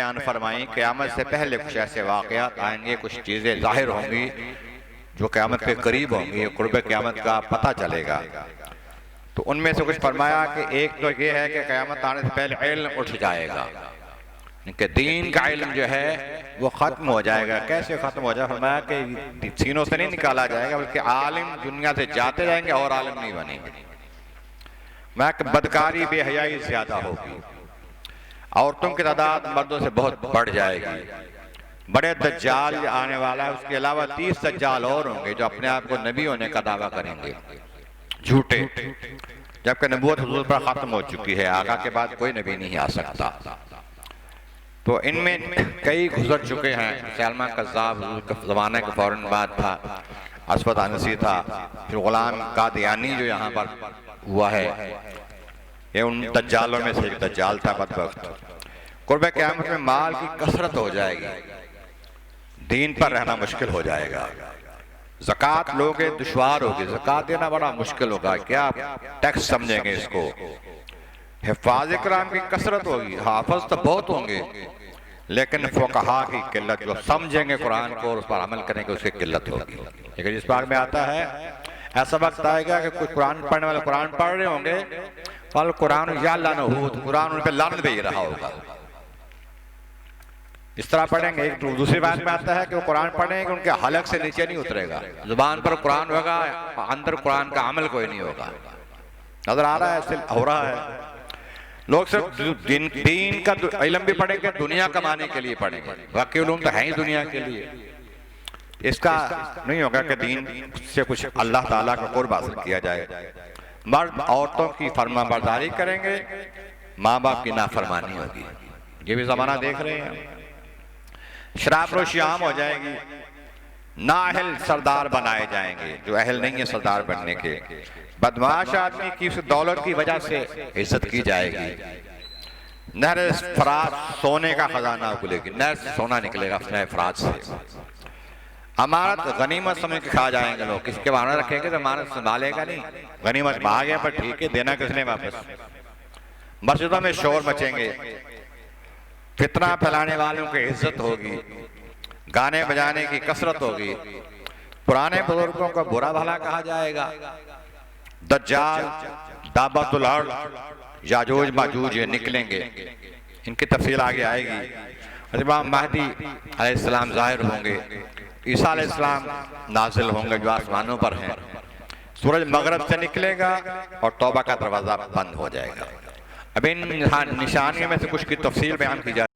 بیان فرمائیں قیامت سے پہلے کچھ ایسے واقعات آئیں گے، کچھ چیزیں ظاہر ہوں گی جو قیامت کے قریب ہوں گی، قرب قیامت کا پتہ چلے گا۔ تو ان میں سے کچھ فرمایا کہ ایک تو یہ ہے کہ قیامت آنے سے پہلے علم اٹھ جائے گا، کہ دین کا علم جو ہے وہ ختم ہو جائے گا۔ کیسے ختم ہو جائے گا؟ فرمایا کہ سینوں سے نہیں نکالا جائے گا، بلکہ عالم دنیا سے جاتے جائیں گے اور عالم نہیں بنیں گے۔ میں کہ بدکاری بے حیائی زیادہ ہوگی، عورتوں کی تعداد مردوں سے بہت بڑھ جائے گی، بڑے دجال آنے والا ہے، اس کے علاوہ 30 دجال اور ہوں گے جو اپنے آپ کو نبی ہونے کا دعویٰ کریں گے، جھوٹے، جبکہ نبوت حضور پر ختم ہو چکی ہے، آقا کے بعد کوئی نبی نہیں آ سکتا۔ تو ان میں کئی گزر چکے ہیں، سلمان کذاب حضور کا زمانہ کے فوراً بعد تھا، اسود انسی تھا، پھر غلام قادیانی جو یہاں پر ہوا ہے، یہ ان دجالوں میں سے ایک دجال تھا بدبخت۔ قرب قیامت میں مال کی کثرت ہو جائے گی، دین پر رہنا مشکل ہو جائے گا، زکوٰۃ لوگے دشوار ہوگی، زکوٰۃ دینا بڑا مشکل ہوگا، کیا ٹیکس سمجھیں گے اس کو؟ حفاظ کرام کی کثرت ہوگی، حافظ تو بہت ہوں گے لیکن فقہا کی قلت، جو سمجھیں گے قرآن کو اور اس پر عمل کریں گے اس کی قلت ہوگی۔ لیکن اس بات میں آتا ہے ایسا وقت آئے گا کہ کچھ قرآن پڑھنے والے قرآن پڑھ رہے ہوں گے، فالقرآن یعلنہ، قرآن ان پہ لعنت بھیج رہا ہوگا، اس طرح پڑھیں گے۔ ایک دوسری بات میں آتا ہے کہ وہ قرآن پڑھیں گے ان کے حلق سے نیچے نہیں اترے گا، زبان پر قرآن ہوگا، اندر قرآن کا عمل کوئی نہیں ہوگا۔ نظر آ رہا ہے، ہو رہا ہے۔ لوگ صرف دین کا علم بھی پڑھیں گے، دنیا کمانے کے لیے پڑھیں گے، باقی علوم تو ہیں ہی دنیا کے لیے۔ اس کا نہیں ہوگا کہ دین سے کچھ اللہ تعالیٰ کا قرب حاصل کیا جائے۔ مرد عورتوں کی فرما برداری کریں گے، ماں باپ کی نافرمانی ہوگی، یہ بھی زمانہ دیکھ رہے ہیں۔ شراب نوشی عام ہو جائے گی، نااہل سردار بنائے جائیں گے جو اہل نہیں ہے سردار بننے کے، بدمعاش آدمی کی اس دولت کی وجہ سے عزت کی جائے گی۔ نہر فرات سونے کا خزانہ اگلے گی، نہر سے سونا نکلے گا نہر فرات سے۔ امانت غنیمت سمجھ کے کھا جائیں گے لوگ، کسی کے امانت رکھیں گے تو امانت سنبھالے گا نہیں، غنیمت بھاگ گیا پر ٹھیک ہے، دینا کس نے واپس۔ مسجدوں میں شور مچیں گے، فتنہ پھیلانے والوں کی عزت ہوگی، گانے بجانے کی کثرت ہوگی، پرانے بزرگوں کو برا بھلا کہا جائے گا۔ دجال، دابت الارض، یاجوج ماجوج یہ نکلیں گے، ان کی تفصیل آگے آئے گی۔ امام مہدی علیہ السلام ظاہر ہوں گے، عیسیٰ علیہ السلام نازل ہوں گے جو آسمانوں پر ہیں، سورج مغرب سے نکلے گا اور توبہ کا دروازہ بند ہو جائے گا۔ اب ان نشانیوں میں سے کچھ کی تفصیل بیان کی جائے